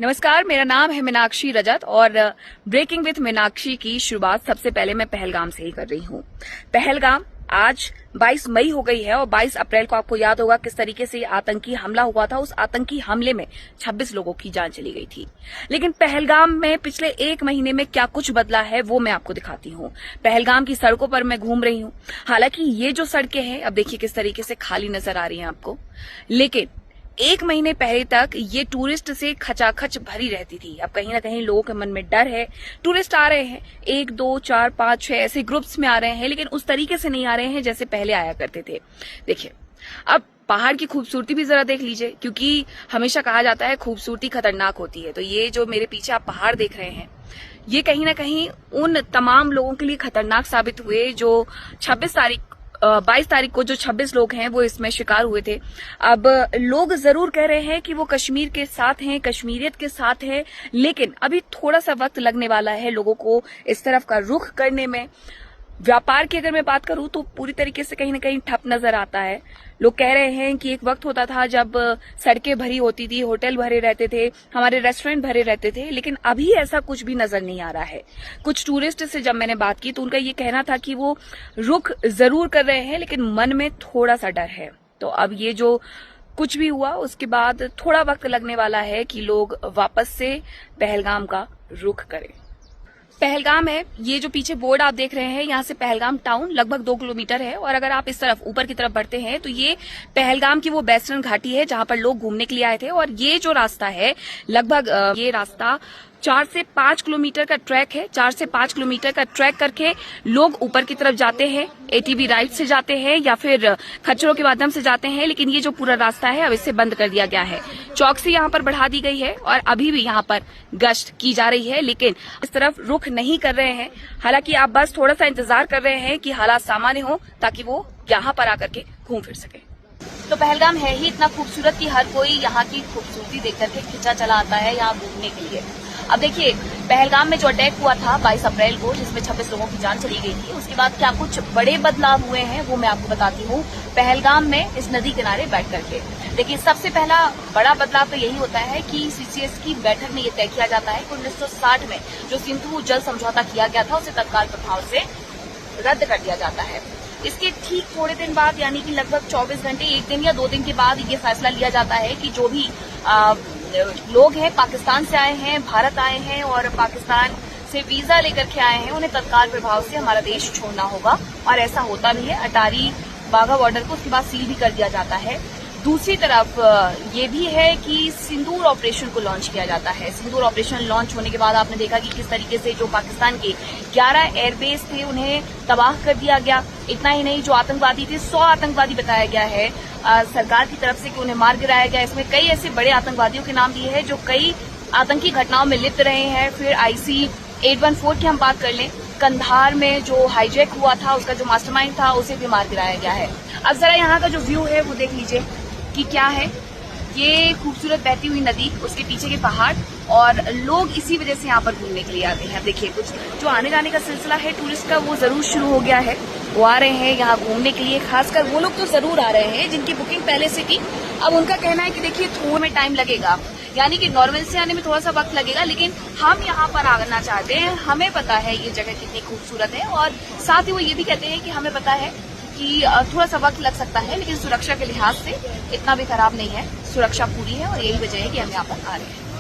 नमस्कार, मेरा नाम है मीनाक्षी रजत और ब्रेकिंग विथ मीनाक्षी की शुरुआत सबसे पहले मैं पहलगाम से ही कर रही हूँ। पहलगाम आज 22 मई हो गई है और 22 अप्रैल को आपको याद होगा किस तरीके से आतंकी हमला हुआ था। उस आतंकी हमले में 26 लोगों की जान चली गई थी। लेकिन पहलगाम में पिछले एक महीने में क्या कुछ बदला है वो मैं आपको दिखाती हूँ। पहलगाम की सड़कों पर मैं घूम रही हूँ। हालांकि ये जो सड़कें हैं अब देखिए किस तरीके से खाली नजर आ रही हैं आपको, लेकिन एक महीने पहले तक ये टूरिस्ट से खचाखच भरी रहती थी। अब कहीं ना कहीं लोगों के मन में डर है। टूरिस्ट आ रहे हैं, 1, 2, 4, 5, 6 ऐसे ग्रुप्स में आ रहे हैं, लेकिन उस तरीके से नहीं आ रहे हैं जैसे पहले आया करते थे। देखिए, अब पहाड़ की खूबसूरती भी जरा देख लीजिए, क्योंकि हमेशा कहा जाता है खूबसूरती खतरनाक होती है। तो ये जो मेरे पीछे आप पहाड़ देख रहे हैं, ये कहीं ना कहीं उन तमाम लोगों के लिए खतरनाक साबित हुए जो 22 तारीख को जो 26 लोग हैं वो इसमें शिकार हुए थे। अब लोग जरूर कह रहे हैं कि वो कश्मीर के साथ हैं, कश्मीरियत के साथ हैं, लेकिन अभी थोड़ा सा वक्त लगने वाला है लोगों को इस तरफ का रुख करने में। व्यापार की अगर मैं बात करूं तो पूरी तरीके से कहीं ना कहीं ठप नजर आता है। लोग कह रहे हैं कि एक वक्त होता था जब सड़कें भरी होती थी, होटल भरे रहते थे, हमारे रेस्टोरेंट भरे रहते थे, लेकिन अभी ऐसा कुछ भी नजर नहीं आ रहा है। कुछ टूरिस्ट से जब मैंने बात की तो उनका ये कहना था कि वो रुख जरूर कर रहे हैं, लेकिन मन में थोड़ा सा डर है। तो अब ये जो कुछ भी हुआ उसके बाद थोड़ा वक्त लगने वाला है कि लोग वापस से पहलगाम का रुख करें। पहलगाम है, ये जो पीछे बोर्ड आप देख रहे हैं, यहाँ से पहलगाम टाउन लगभग 2 किलोमीटर है। और अगर आप इस तरफ ऊपर की तरफ बढ़ते हैं तो ये पहलगाम की वो वेस्टर्न घाटी है जहां पर लोग घूमने के लिए आए थे। और ये जो रास्ता है लगभग ये रास्ता 4 से 5 किलोमीटर का ट्रैक है। 4 से 5 किलोमीटर का ट्रैक करके लोग ऊपर की तरफ जाते हैं, एटीवी राइड से जाते हैं या फिर खच्चरों के माध्यम से जाते हैं। लेकिन ये जो पूरा रास्ता है अब इसे बंद कर दिया गया है। चौकसी यहाँ पर बढ़ा दी गई है और अभी भी यहाँ पर गश्त की जा रही है, लेकिन इस तरफ रुख नहीं कर रहे हैं। हालांकि आप बस थोड़ा सा इंतजार कर रहे हैं कि हालात सामान्य हो ताकि वो यहाँ पर आकर के घूम फिर सके। तो पहलगाम है ही इतना खूबसूरत कि हर कोई यहाँ की खूबसूरती देख करके खिंचा चला आता है यहाँ घूमने के लिए। अब देखिए, पहलगाम में जो अटैक हुआ था 22 अप्रैल को, जिसमें 26 लोगों की जान चली गई थी, उसके बाद क्या कुछ बड़े बदलाव हुए हैं वो मैं आपको बताती हूँ पहलगाम में इस नदी किनारे बैठ करके। देखिए, सबसे पहला बड़ा बदलाव तो यही होता है कि सीसीएस की बैठक में ये तय किया जाता है कि 1960 में जो सिंधु जल समझौता किया गया था उसे तत्काल प्रभाव से रद्द कर दिया जाता है। इसके ठीक थोड़े दिन बाद, यानी कि लगभग 24 घंटे, 1 दिन या 2 दिन के बाद ये फैसला लिया जाता है कि जो भी लोग हैं पाकिस्तान से आए हैं, भारत आए हैं और पाकिस्तान से वीजा लेकर के आए हैं, उन्हें तत्काल प्रभाव से हमारा देश छोड़ना होगा। और ऐसा होता भी है। अटारी वाघा बॉर्डर को उसके बाद सील भी कर दिया जाता है। दूसरी तरफ ये भी है कि सिंदूर ऑपरेशन को लॉन्च किया जाता है। सिंदूर ऑपरेशन लॉन्च होने के बाद आपने देखा कि किस तरीके से जो पाकिस्तान के 11 एयरबेस थे उन्हें तबाह कर दिया गया। इतना ही नहीं, जो आतंकवादी थे 100 आतंकवादी बताया गया है सरकार की तरफ से कि उन्हें मार गिराया गया। इसमें कई ऐसे बड़े आतंकवादियों के नाम दिए हैं जो कई आतंकी घटनाओं में लिप्त रहे हैं। फिर IC 814 की हम बात कर लें, कंधार में जो हाईजैक हुआ था उसका जो मास्टरमाइंड था उसे भी मार गिराया गया है। अब जरा यहाँ का जो व्यू है वो देख लीजिए कि क्या है। ये खूबसूरत बहती हुई नदी, उसके पीछे के पहाड़, और लोग इसी वजह से यहाँ पर घूमने के लिए आते हैं। अब देखिए, कुछ जो आने जाने का सिलसिला है टूरिस्ट का वो जरूर शुरू हो गया है। वो आ रहे हैं यहाँ घूमने के लिए। खासकर वो लोग तो जरूर आ रहे हैं जिनकी बुकिंग पहले से थी। अब उनका कहना है कि देखिए थोड़ा में टाइम लगेगा, यानी कि नॉर्मल से आने में थोड़ा सा वक्त लगेगा, लेकिन हम यहाँ पर आना चाहते हैं। हमें पता है ये जगह कितनी खूबसूरत है और साथ ही वो ये भी कहते हैं कि हमें पता है कि थोड़ा सा वक्त लग सकता है, लेकिन सुरक्षा के लिहाज से इतना भी खराब नहीं है। सुरक्षा पूरी है और यही वजह है कि हम यहाँ पर आ रहे हैं।